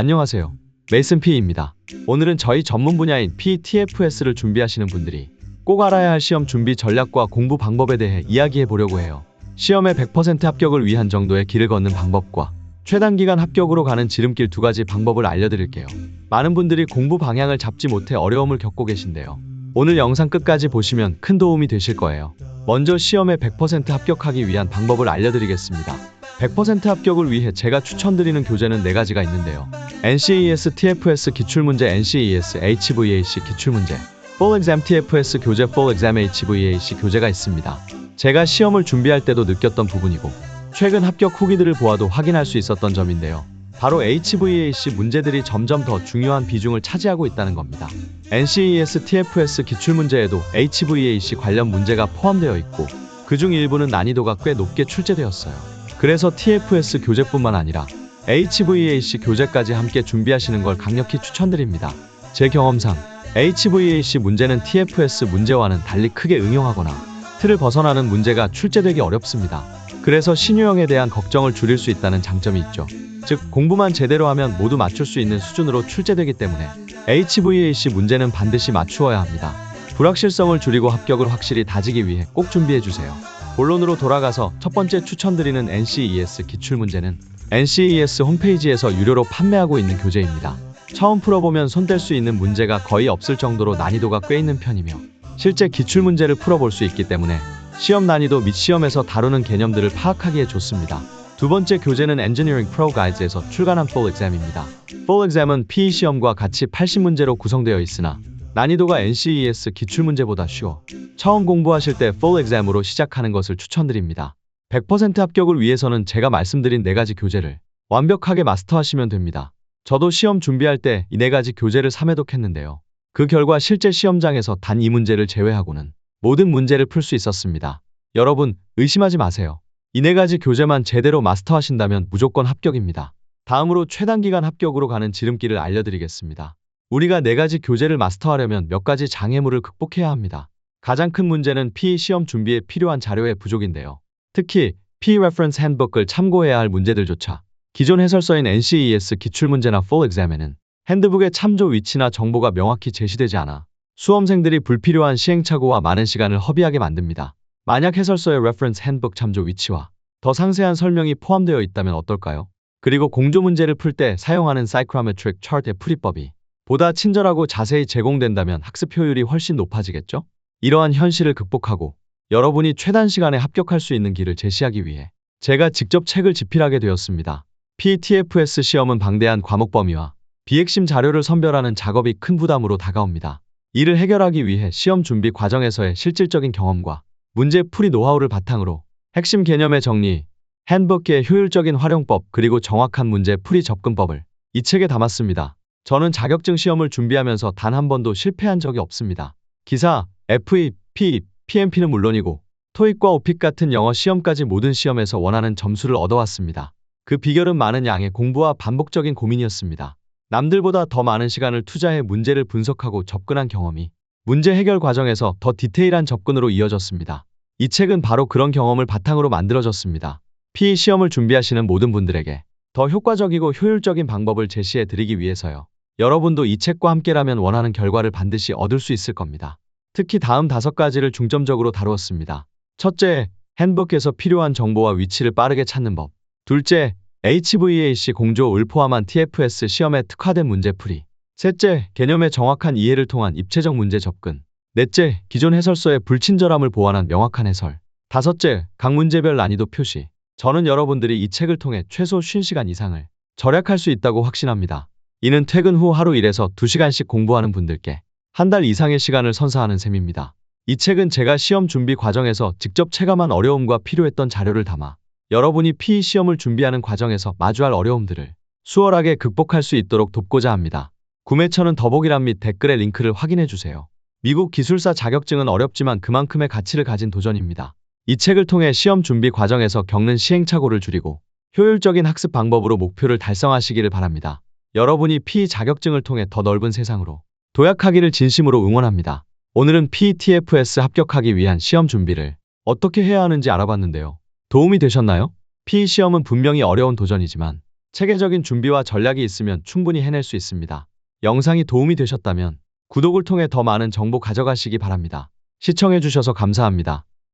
안녕하세요. 메이슨 P입니다. 오늘은 저희 전문 분야인 PTFS를 준비하시는 분들이 꼭 알아야 할 시험 준비 전략과 공부 방법에 대해 이야기해 보려고 해요. 시험에 100% 합격을 위한 정도의 길을 걷는 방법과 최단기간 합격으로 가는 지름길 두 가지 방법을 알려드릴게요. 많은 분들이 공부 방향을 잡지 못해 어려움을 겪고 계신데요. 오늘 영상 끝까지 보시면 큰 도움이 되실 거예요. 먼저 시험에 100% 합격하기 위한 방법을 알려드리겠습니다. 100% 합격을 위해 제가 추천드리는 교재는 4가지가 있는데요. NCEES TFS 기출문제, NCEES HVAC 기출문제, Full Exam TFS 교재, Full Exam HVAC 교재가 있습니다. 제가 시험을 준비할 때도 느꼈던 부분이고 최근 합격 후기들을 보아도 확인할 수 있었던 점인데요. 바로 HVAC 문제들이 점점 더 중요한 비중을 차지하고 있다는 겁니다. NCEES TFS 기출문제에도 HVAC 관련 문제가 포함되어 있고 그중 일부는 난이도가 꽤 높게 출제되었어요. 그래서 TFS 교재뿐만 아니라 HVAC 교재까지 함께 준비하시는 걸 강력히 추천드립니다. 제 경험상 HVAC 문제는 TFS 문제와는 달리 크게 응용하거나 틀을 벗어나는 문제가 출제되기 어렵습니다. 그래서 신유형에 대한 걱정을 줄일 수 있다는 장점이 있죠. 즉 공부만 제대로 하면 모두 맞출 수 있는 수준으로 출제되기 때문에 HVAC 문제는 반드시 맞추어야 합니다. 불확실성을 줄이고 합격을 확실히 다지기 위해 꼭 준비해주세요. 본론으로 돌아가서 첫 번째 추천드리는 NCEES 기출문제는 NCEES 홈페이지에서 유료로 판매하고 있는 교재입니다. 처음 풀어보면 손댈 수 있는 문제가 거의 없을 정도로 난이도가 꽤 있는 편이며 실제 기출문제를 풀어볼 수 있기 때문에 시험 난이도 및 시험에서 다루는 개념들을 파악하기에 좋습니다. 두 번째 교재는 Engineering Pro Guides에서 출간한 Full Exam입니다. Full Exam은 PE 시험과 같이 80문제로 구성되어 있으나 난이도가 NCEES 기출문제보다 쉬워 처음 공부하실 때 Full Exam으로 시작하는 것을 추천드립니다. 100% 합격을 위해서는 제가 말씀드린 4가지 교재를 완벽하게 마스터하시면 됩니다. 저도 시험 준비할 때 이 4가지 교재를 3회독했는데요. 그 결과 실제 시험장에서 단 이 문제를 제외하고는 모든 문제를 풀 수 있었습니다. 여러분 의심하지 마세요. 이 4가지 교재만 제대로 마스터하신다면 무조건 합격입니다. 다음으로 최단기간 합격으로 가는 지름길을 알려드리겠습니다. 우리가 4가지 교재를 마스터하려면 몇 가지 장애물을 극복해야 합니다. 가장 큰 문제는 PE 시험 준비에 필요한 자료의 부족인데요. 특히 PE Reference Handbook을 참고해야 할 문제들조차 기존 해설서인 NCEES 기출문제나 Full Exam에는 핸드북의 참조 위치나 정보가 명확히 제시되지 않아 수험생들이 불필요한 시행착오와 많은 시간을 허비하게 만듭니다. 만약 해설서의 Reference Handbook 참조 위치와 더 상세한 설명이 포함되어 있다면 어떨까요? 그리고 공조 문제를 풀 때 사용하는 Psychrometric Chart의 풀이법이 보다 친절하고 자세히 제공된다면 학습 효율이 훨씬 높아지겠죠? 이러한 현실을 극복하고 여러분이 최단 시간에 합격할 수 있는 길을 제시하기 위해 제가 직접 책을 집필하게 되었습니다. PTFS 시험은 방대한 과목 범위와 비핵심 자료를 선별하는 작업이 큰 부담으로 다가옵니다. 이를 해결하기 위해 시험 준비 과정에서의 실질적인 경험과 문제 풀이 노하우를 바탕으로 핵심 개념의 정리, 핸드북의 효율적인 활용법 그리고 정확한 문제 풀이 접근법을 이 책에 담았습니다. 저는 자격증 시험을 준비하면서 단 한 번도 실패한 적이 없습니다. 기사, FE, PE, PMP는 물론이고 토익과 오픽 같은 영어 시험까지 모든 시험에서 원하는 점수를 얻어왔습니다. 그 비결은 많은 양의 공부와 반복적인 고민이었습니다. 남들보다 더 많은 시간을 투자해 문제를 분석하고 접근한 경험이 문제 해결 과정에서 더 디테일한 접근으로 이어졌습니다. 이 책은 바로 그런 경험을 바탕으로 만들어졌습니다. PE 시험을 준비하시는 모든 분들에게 더 효과적이고 효율적인 방법을 제시해 드리기 위해서요. 여러분도 이 책과 함께라면 원하는 결과를 반드시 얻을 수 있을 겁니다. 특히 다음 5가지를 중점적으로 다루었습니다. 첫째, 핸드북에서 필요한 정보와 위치를 빠르게 찾는 법. 둘째, HVAC 공조를 포함한 TFS 시험에 특화된 문제풀이. 셋째, 개념의 정확한 이해를 통한 입체적 문제 접근. 넷째, 기존 해설서의 불친절함을 보완한 명확한 해설. 다섯째, 각 문제별 난이도 표시. 저는 여러분들이 이 책을 통해 최소 50시간 이상을 절약할 수 있다고 확신합니다. 이는 퇴근 후 하루 일에서 2시간씩 공부하는 분들께 한 달 이상의 시간을 선사하는 셈입니다. 이 책은 제가 시험 준비 과정에서 직접 체감한 어려움과 필요했던 자료를 담아 여러분이 PE 시험을 준비하는 과정에서 마주할 어려움들을 수월하게 극복할 수 있도록 돕고자 합니다. 구매처는 더보기란 및 댓글의 링크를 확인해주세요. 미국 기술사 자격증은 어렵지만 그만큼의 가치를 가진 도전입니다. 이 책을 통해 시험 준비 과정에서 겪는 시행착오를 줄이고 효율적인 학습 방법으로 목표를 달성하시기를 바랍니다. 여러분이 PE 자격증을 통해 더 넓은 세상으로 도약하기를 진심으로 응원합니다. 오늘은 PTFS 합격하기 위한 시험 준비를 어떻게 해야 하는지 알아봤는데요. 도움이 되셨나요? PE 시험은 분명히 어려운 도전이지만 체계적인 준비와 전략이 있으면 충분히 해낼 수 있습니다. 영상이 도움이 되셨다면 구독을 통해 더 많은 정보 가져가시기 바랍니다. 시청해주셔서 감사합니다.